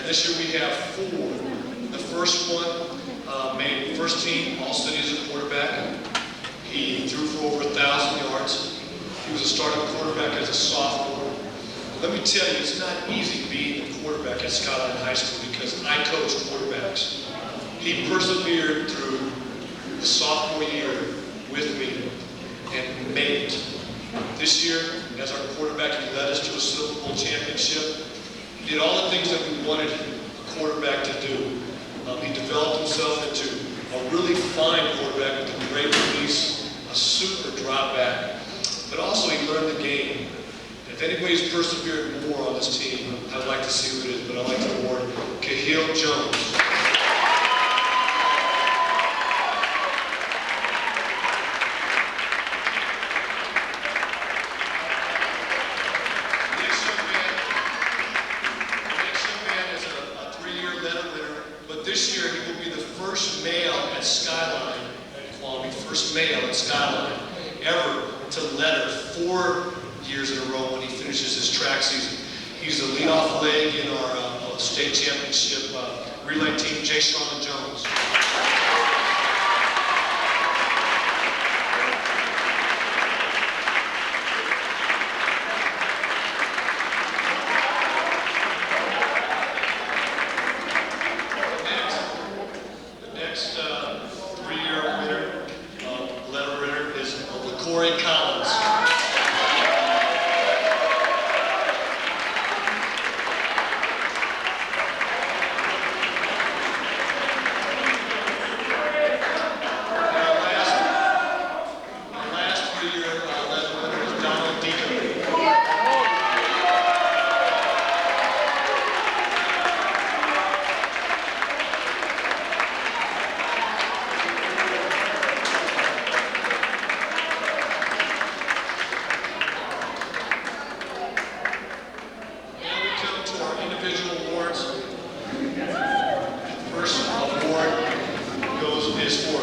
this year we have 4. The first one made first team All-City as a quarterback. He threw for over 1,000 yards. He was a starting quarterback as a sophomore. Let me tell you, it's not easy being a quarterback at Skyline High School because I coach quarterbacks. He persevered through the sophomore year with me and made it. This year, as our quarterback, he led us to a Super Bowl championship. He did all the things that we wanted a quarterback to do. He developed himself into a really fine quarterback with a great release, a super drop back. But also he learned the game. If anybody's persevered more on this team, I'd like to see who it is, but I'd like to award Kahil Jones. This year, he will be the first male at Skyline, first male at Skyline ever to letter 4 years in a row when he finishes his track season. He's the leadoff leg in our state championship relay team, Jay Shawn Jones.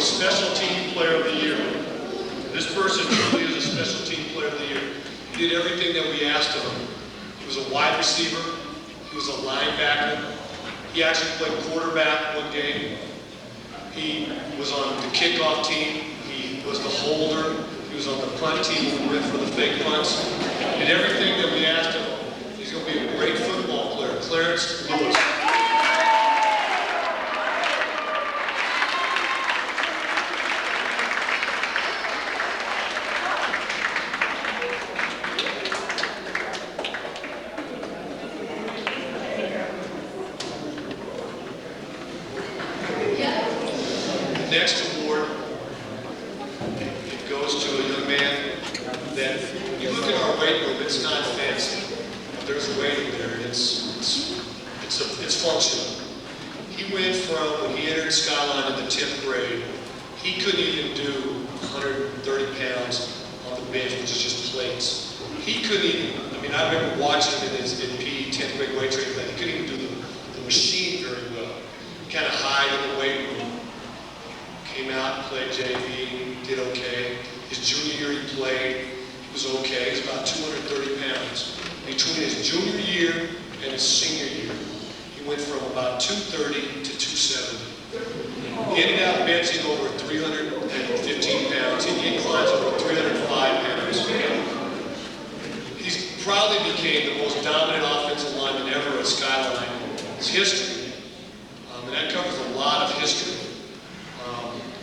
Special Team Player of the Year. This person truly is a Special Team Player of the Year. He did everything that we asked of him. He was a wide receiver. He was a linebacker. He actually played quarterback one game. He was on the kickoff team. He was the holder. He was on the punt team when we went for the fake punts. He did everything that we asked of him. He's going to be a great football player. Clarence Lewis. Next award, it goes to a young man that, when you look at our weight room, it's not fancy. There's weighting there, it's functional. He went from, when he entered Skyline in the 10th grade, he couldn't even do 130 pounds on the bench, which is just plates. He couldn't even, I remember watching him in PE 10th grade weight training, he couldn't even do the machine very well. Kind of hide in the weight room. Came out and played JV, did okay. His junior year he played, he was okay. He was about 230 pounds. Between his junior year and his senior year, he went from about 230 to 270. He ended up benching over 315 pounds. He inclines over 305 pounds. He's probably became the most dominant offensive lineman ever at Skyline. It's history. And that covers a lot of history.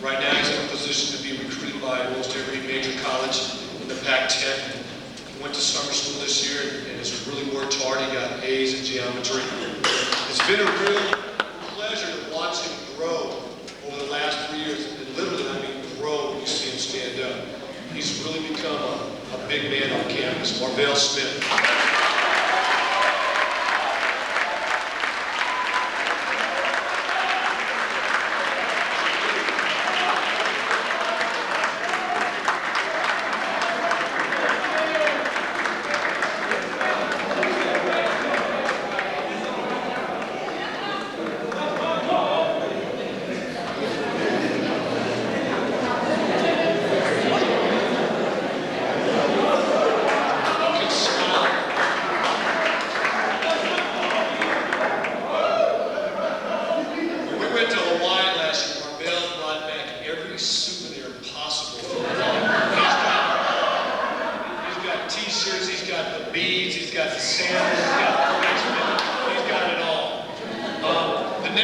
Right now he's in a position to be recruited by almost every major college in the Pac-10. He went to summer school this year and has really worked hard. He got A's in geometry. It's been a real pleasure to watch him grow over the last 3 years. And literally, grow when you see him stand up. He's really become a big man on campus. Marvell Smith.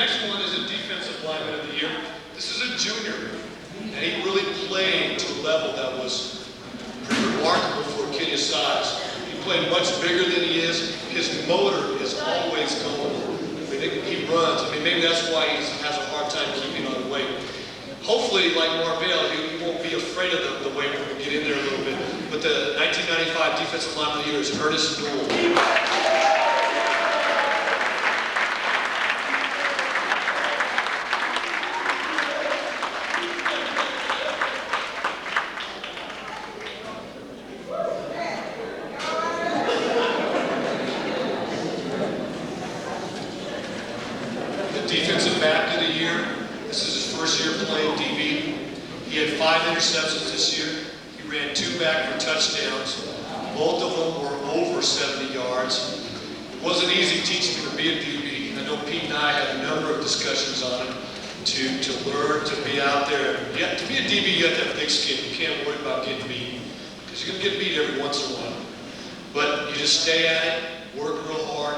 next one is a defensive lineman of the year. This is a junior, and he really played to a level that was pretty remarkable for a kid his size. He played much bigger than he is. His motor is always going. I mean, he runs. I mean, maybe that's why he has a hard time keeping on weight. Hopefully, like Marvell, he won't be afraid of the weight when we get in there a little bit. But the 1995 Defensive Lineman of the Year is Ernest Newell. Defensive back of the year. This is his first year playing DB. He had 5 interceptions this year. He ran 2 back for touchdowns. Both of them were over 70 yards. It wasn't easy teaching him to be a DB. I know Pete and I had a number of discussions on him to learn to be out there. To be a DB, you have to have thick skin. You can't worry about getting beat, because you're going to get beat every once in a while. But you just stay at it, work real hard,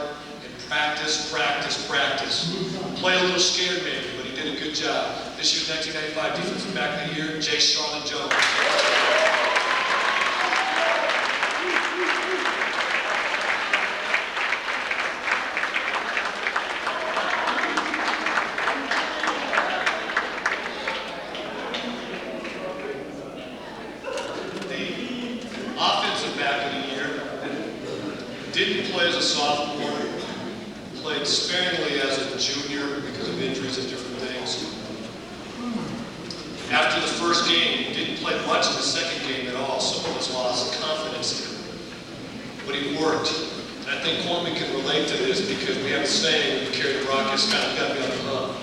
practice, practice, practice. Play a little scared maybe, but he did a good job. This year's 1995 Defensive Back of the Year, J. Charlotte Jones. The Offensive Back of the Year didn't play as a sophomore. Played sparingly as a junior because of injuries and different things. After the first game, he didn't play much in the second game at all. Someone has lost confidence in him. But he worked. And I think Coleman can relate to this, because we have a saying, when you carry the rock, it's kind of got to be on the hump.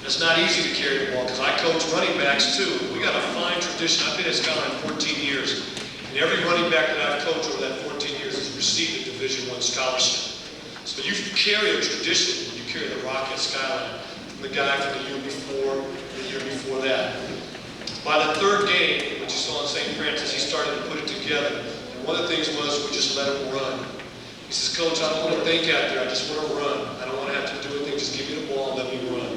It's not easy to carry the ball, because I coach running backs too. We got a fine tradition. I've been at Skyline 14 years. And every running back that I've coached over that 14 years has received a Division I scholarship. So you carry a tradition when you carry the rock at Skyline, from the guy from the year before, the year before that. By the third game, which you saw in St. Francis, he started to put it together. And one of the things was, we just let him run. He says, Coach, I don't want to think out there, I just want to run. I don't want to have to do anything, just give me the ball and let me run.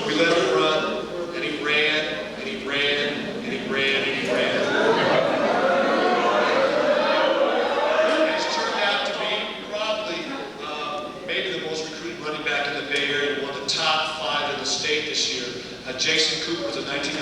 We let him run, and he ran, and he ran, and he ran, and he ran. This year. Jason Cooper was a 1995.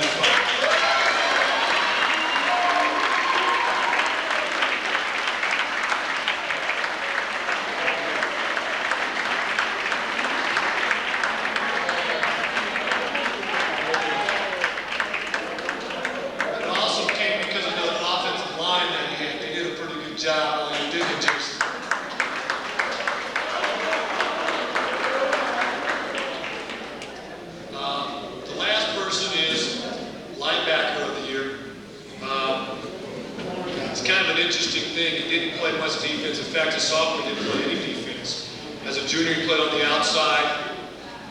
It also came because of the offensive line that he had. They did a pretty good job while you did it, Jason. Interesting thing, he didn't play much defense. In fact, his sophomore didn't play any defense. As a junior, he played on the outside,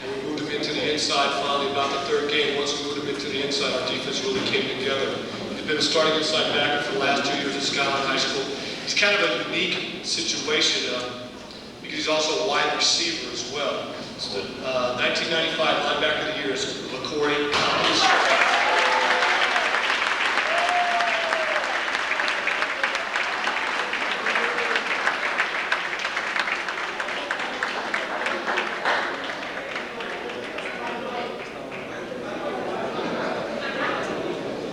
and we moved him into the inside finally about the third game. Once we moved him into the inside, our defense really came together. He's been a starting inside backer for the last 2 years at Skyline High School. He's kind of a unique situation because he's also a wide receiver as well. So the 1995 linebacker of the year is LaCorey Collins.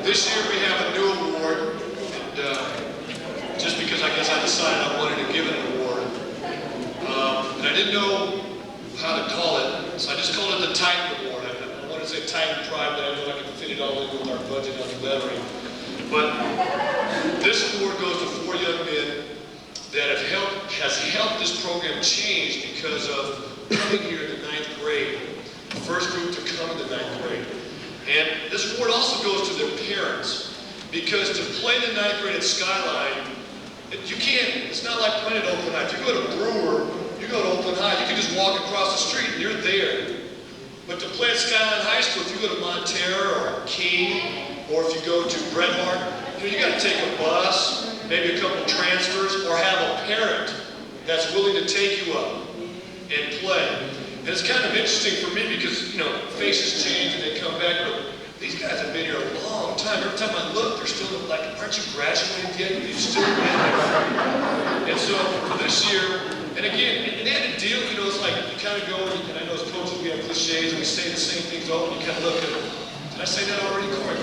This year we have a new award, and just because I guess I decided I wanted to give an award, and I didn't know how to call it, so I just called it the Titan Award. I wanted to say Titan Pride, but I know I can fit it all in with our budget on the lettering. But this award goes to 4 young men that has helped this program change because of coming here in the 9th grade, the first group to come in the 9th grade. And this award also goes to their parents, because to play the 9th grade at Skyline, you can't, it's not like playing at Oakland High. If you go to Brewer, you go to Oakland High, you can just walk across the street and you're there. But to play at Skyline High School, if you go to Montero or King, or if you go to Bret Harte, you got to take a bus, maybe a couple transfers, or have a parent that's willing to take you up and play. And it's kind of interesting for me because, you know, faces change and they come back, but these guys have been here a long time. Every time I look, they're still like, aren't you graduated yet? You've still been there. And so for this year, and again, and they had a deal, you know, it's like you kind of go, and I know as coaches we have cliches and we say the same things over, and you kind of look at, did I say that already, Corey?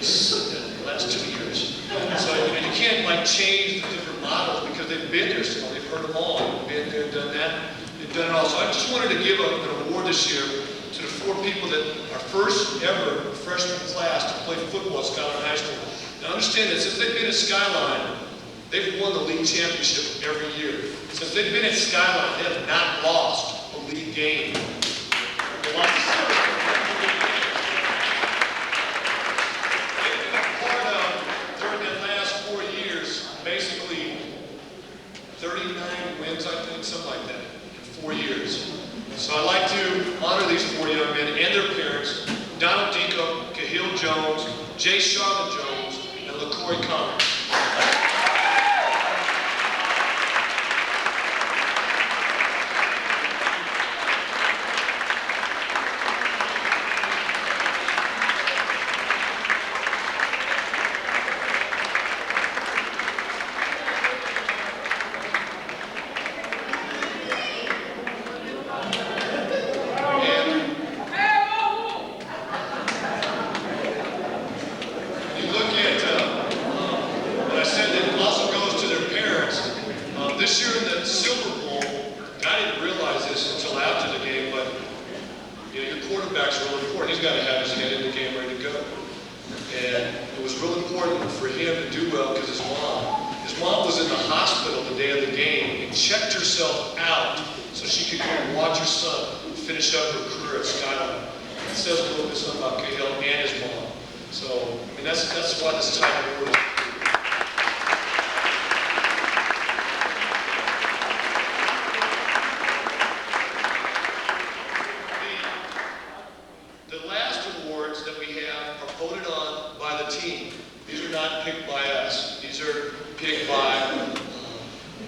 It's the last 2 years. So and you can't like change the different models because they've been there still. They've heard them all. They've been there, done that. They've done it all. So I just wanted to give an award this year to the 4 people that are first ever freshman class to play football at Skyline High School. Now understand that since they've been at Skyline, they've won the league championship every year. Since they've been at Skyline, they have not lost a league game. They've been a part of, during the last 4 years, basically 39 wins, I think, something like that, in 4 years. So I'd like to honor these 4 young men and their parents, Donald Deco, Cahill Jones, Jay Charlotte Jones, and LaCory Collins. This year in the Silver Bowl, I didn't realize this until after the game, but you know, your quarterback's really important. He's got to have his head in the game ready to go. And it was real important for him to do well because his mom was in the hospital the day of the game and checked herself out so she could go and watch her son finish up her career at Skyline. It says a little bit something about Cahill and his mom. So, I mean, that's why this title award is. Voted on by the team. These are not picked by us. These are picked by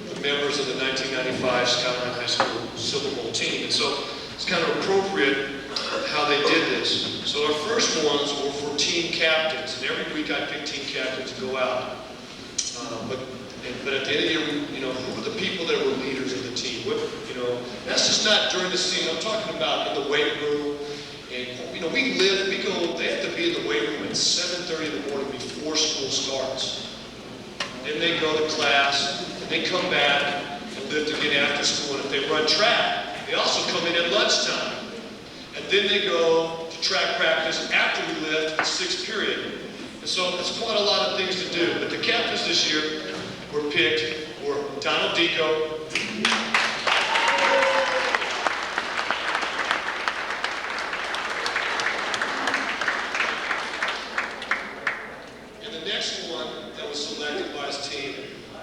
the members of the 1995 Skyline High School Silver Bowl team. And so it's kind of appropriate how they did this. So our first ones were for team captains, and every week I pick team captains to go out. But at the end of the year, you know, who are the people that were leaders of the team? You know, that's just not during the season. I'm talking about in the weight room. And, you know, they have to be in the weight room at 7:30 in the morning before school starts. Then they go to class, and they come back and lift again after school. And if they run track, they also come in at lunchtime. And then they go to track practice after we lift, the 6th period. And so it's quite a lot of things to do. But the captains this year were picked were Donald Deco, one that was selected by his team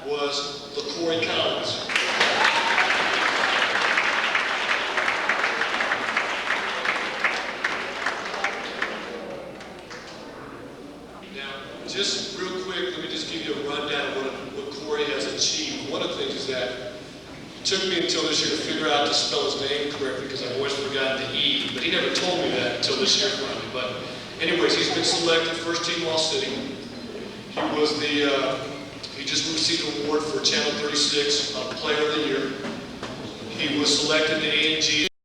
was LaCory Collins. Now, just real quick, let me just give you a rundown of what Corey has achieved. One of the things is that it took me until this year to figure out to spell his name correctly because I've always forgotten the E, but he never told me that until this year finally. But anyways, he's been selected first team All-City. He just received an award for Channel 36 Player of the Year. He was selected to A&G